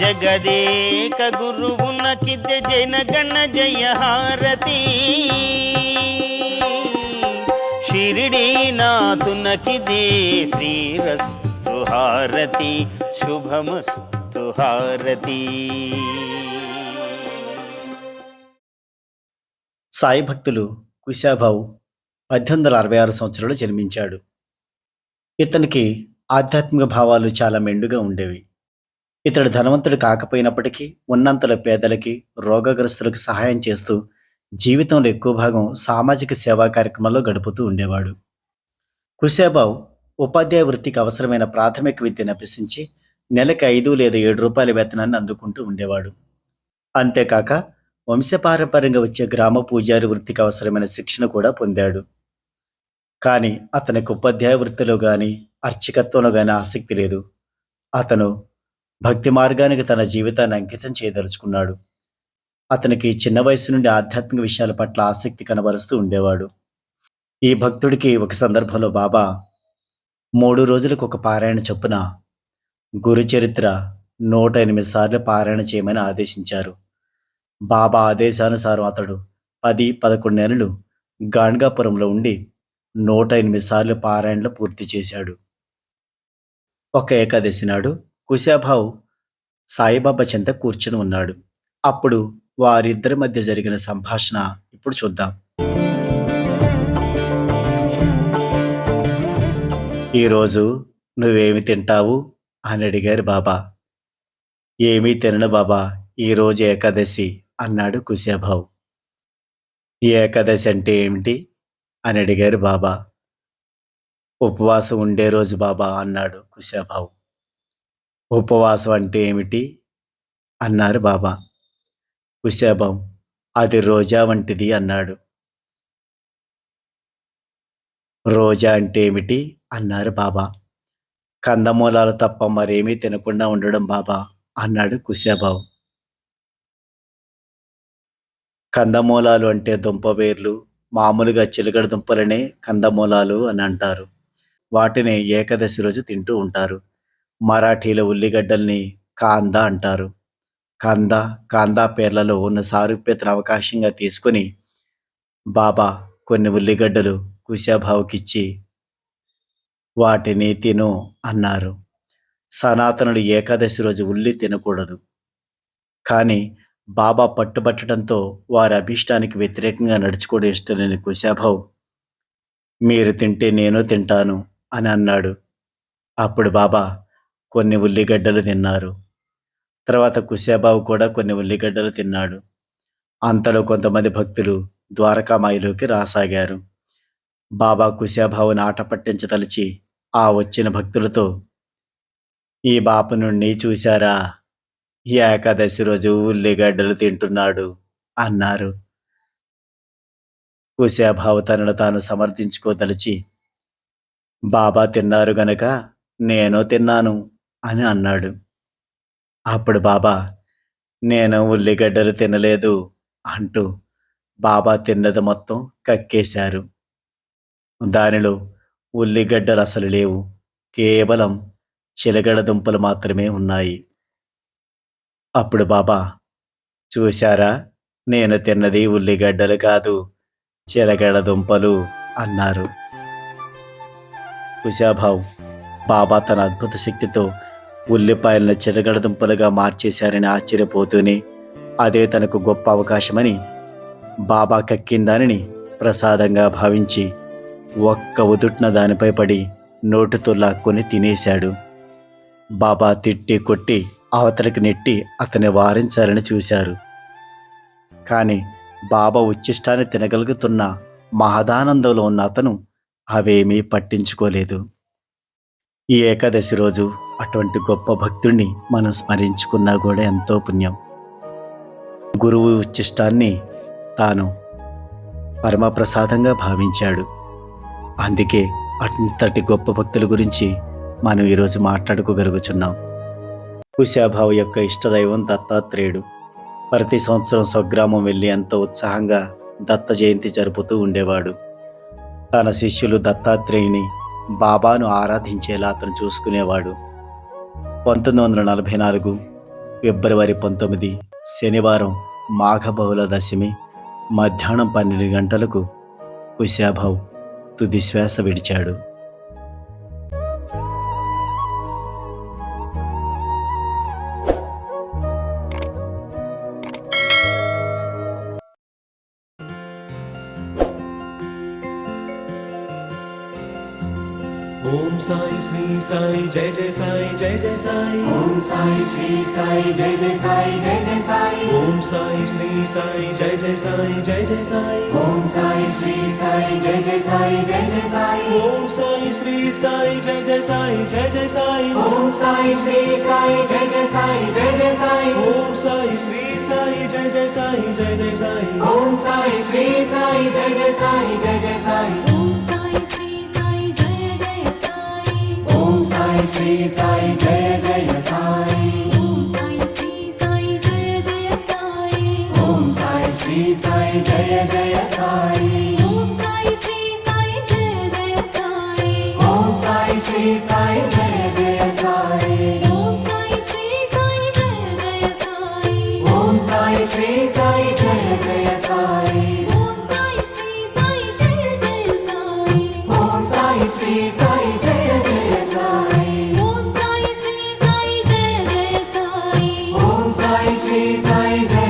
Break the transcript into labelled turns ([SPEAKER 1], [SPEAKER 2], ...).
[SPEAKER 1] జగదేక గురువునకిద్ద జనగణ జయ హారతి షిరిడీనాథునకిదే శ్రీరస్తు హారతి శుభమస్తు హారతి.
[SPEAKER 2] సాయి భక్తులు కుశాభావ్ 1866 సంవత్సరంలో జన్మించాడు. ఇతనికి ఆధ్యాత్మిక భావాలు చాలా మెండుగా ఉండేవి. ఇతడు ధనవంతుడు కాకపోయినప్పటికీ ఉన్నంతలో పేదలకి, రోగగ్రస్తులకు సహాయం చేస్తూ జీవితంలో ఎక్కువ భాగం సామాజిక సేవా కార్యక్రమాల్లో గడుపుతూ ఉండేవాడు. కుశాభావ్ ఉపాధ్యాయ వృత్తికి అవసరమైన ప్రాథమిక విద్యను అభ్యసించి నెలకి 5 లేదా 7 రూపాయల వేతనాన్ని అందుకుంటూ ఉండేవాడు. అంతేకాక వంశపారంపర్యంగా వచ్చే గ్రామ పూజారి వృత్తికి అవసరమైన శిక్షణ కూడా పొందాడు. కానీ అతనికి ఉపాధ్యాయ వృత్తిలో కానీ అర్చకత్వంలో కానీ ఆసక్తి లేదు. అతను భక్తి మార్గానికి తన జీవితాన్ని అంకితం చేయదలుచుకున్నాడు. అతనికి చిన్న వయసు నుండి ఆధ్యాత్మిక విషయాల పట్ల ఆసక్తి కనబరుస్తూ ఉండేవాడు. ఈ భక్తుడికి ఒక సందర్భంలో బాబా 3 రోజులకు ఒక పారాయణ చొప్పున గురుచరిత్ర 108 సార్లు పారాయణ చేయమని ఆదేశించారు. బాబా ఆదేశానుసారం అతడు 10-11 నెలలు గాణ్గాపురంలో ఉండి 108 సార్లు పారాయణలు పూర్తి చేశాడు. ఒక ఏకాదశి నాడు కుశాభావ్ సాయిబాబా చెంత కూర్చుని ఉన్నాడు. అప్పుడు వారిద్దరి మధ్య జరిగిన సంభాషణ ఇప్పుడు చూద్దాం. ఈరోజు నువ్వేమి తింటావు అని అడిగారు బాబా. ఏమీ తినను బాబా, ఈరోజు ఏకాదశి అన్నాడు కుశాభావ్. ఏకాదశి అంటే ఏమిటి అని అడిగారు బాబా. ఉపవాసం ఉండే రోజు బాబా అన్నాడు కుశాభావ్. ఉపవాసం అంటే ఏమిటి అన్నారు బాబా. కుశాభావ్ అది రోజా వంటిది అన్నాడు. రోజా అంటే ఏమిటి అన్నారు బాబా. కందమూలాలు తప్ప మరేమీ తినకుండా ఉండడం బాబా అన్నాడు కుశాభావ్. కందమూలాలు అంటే దుంపవేర్లు, మామూలుగా చిలకడ దుంపలనే కందమూలాలు అని అంటారు. వాటిని ఏకాదశి రోజు తింటూ ఉంటారు. మరాఠీలో ఉల్లిగడ్డల్ని కాందా అంటారు. కాందా పేర్లలో ఉన్న సారూప్యతను అవకాశంగా తీసుకుని బాబా కొన్ని ఉల్లిగడ్డలు కుశాభావ్కిచ్చి వాటిని తిను అన్నారు. సనాతనుడు ఏకాదశి రోజు ఉల్లి తినకూడదు. కానీ బాబా పట్టుబట్టడంతో వారి అభీష్టానికి వ్యతిరేకంగా నడుచుకోవడం ఇష్టం లేని కుశాభావ్ మీరు తింటే నేను తింటాను అని అన్నాడు. అప్పుడు బాబా కొన్ని ఉల్లిగడ్డలు తిన్నారు. తర్వాత కుశాభావ్ కూడా కొన్ని ఉల్లిగడ్డలు తిన్నాడు. అంతలో కొంతమంది భక్తులు ద్వారకామాయిలోకి రాసాగారు. బాబా కుశాభావుని ఆట పట్టించదలిచి ఆ వచ్చిన భక్తులతో ఈ బాపనుణ్ణి చూశారా, ఈ ఏకాదశి రోజు ఉల్లిగడ్డలు తింటున్నాడు అన్నారు. కుశాభావ్ తనను తాను సమర్థించుకోదలిచి బాబా తిన్నారు గనక నేను తిన్నాను అని అన్నాడు. అప్పుడు బాబా నేను ఉల్లిగడ్డలు తినలేదు అంటూ బాబా తిన్నది మొత్తం కక్కేశారు. దానిలో ఉల్లిగడ్డలు అసలు లేవు, కేవలం చిలగడ దుంపలు మాత్రమే ఉన్నాయి. అప్పుడు బాబా చూశారా, నేను తిన్నది ఉల్లిగడ్డలు కాదు, చిలగడ దుంపలు అన్నారు. కుశాభావ్ బాబా తన అద్భుత శక్తితో ఉల్లిపాయలను చిలగడ దుంపలుగా మార్చేశారని ఆశ్చర్యపోతూనే అదే తనకు గొప్ప అవకాశమని బాబా కక్కిన దానిని ప్రసాదంగా భావించి ఒక్క ఉదుట్న దానిపై పడి నోటితో లాక్కొని తినేశాడు. బాబా తిట్టి కొట్టి అవతలికి నెట్టి అతన్ని వారించాలని చూశారు. కానీ బాబా ఉచ్చిష్టాన్ని తినగలుగుతున్న మహదానందంలో ఉన్న అతను అవేమీ పట్టించుకోలేదు. ఈ ఏకాదశి రోజు అటువంటి గొప్ప భక్తుడిని మనం స్మరించుకున్నా కూడా ఎంతో పుణ్యం. గురువు ఉచ్చిష్టాన్ని తాను పరమప్రసాదంగా భావించాడు. అందుకే అంతటి గొప్ప భక్తుల గురించి మనం ఈరోజు మాట్లాడుకోగలుగుతున్నాం. కుశాభావ్ యొక్క ఇష్టదైవం దత్తాత్రేయుడు. ప్రతి సంవత్సరం స్వగ్రామం వెళ్ళి ఎంతో ఉత్సాహంగా దత్త జయంతి జరుపుతూ ఉండేవాడు. తన శిష్యులు దత్తాత్రేయుని బాబాను ఆరాధించేలా అతను చూసుకునేవాడు. 1944 ఫిబ్రవరి 19 శనివారం మాఘ బహుళ దశమి మధ్యాహ్నం 12 గంటలకు కుశాభావ్ తుది శ్వాస విడిచాడు.
[SPEAKER 3] ओम साई श्री साई जय जय साई जय जय साई।
[SPEAKER 4] ओम साई श्री साई जय जय साई जय जय साई।
[SPEAKER 3] ओम साई श्री साई जय जय साई जय जय साई।
[SPEAKER 4] ओम साई श्री साई जय जय साई जय जय साई।
[SPEAKER 3] ओम साई श्री साई जय जय साई जय जय साई।
[SPEAKER 4] ओम साई श्री साई जय जय साई जय जय साई।
[SPEAKER 3] ओम साई श्री साई जय जय साई जय जय साई।
[SPEAKER 4] ओम साई श्री साई जय जय साई जय जय साई।
[SPEAKER 5] ओम साई श्री साई जय जय साई।
[SPEAKER 4] ओम साई श्री साई जय जय साई।
[SPEAKER 5] ओम साई श्री साई जय जय साई।
[SPEAKER 4] ओम साई श्री साई जय जय साई।
[SPEAKER 5] ओम साई श्री साई जय जय साई।
[SPEAKER 4] ओम साई श्री साई जय जय साई।
[SPEAKER 5] ओम साई श्री साई जय जय साई।
[SPEAKER 4] ओम साई श्री साई जय जय साई।
[SPEAKER 5] ओम साई श्री साई जय जय साई।
[SPEAKER 4] ओम साई श्री साई जय जय साई।
[SPEAKER 5] ओम साई श्री साई जय जय साई।
[SPEAKER 4] ओम साई श्री साई जय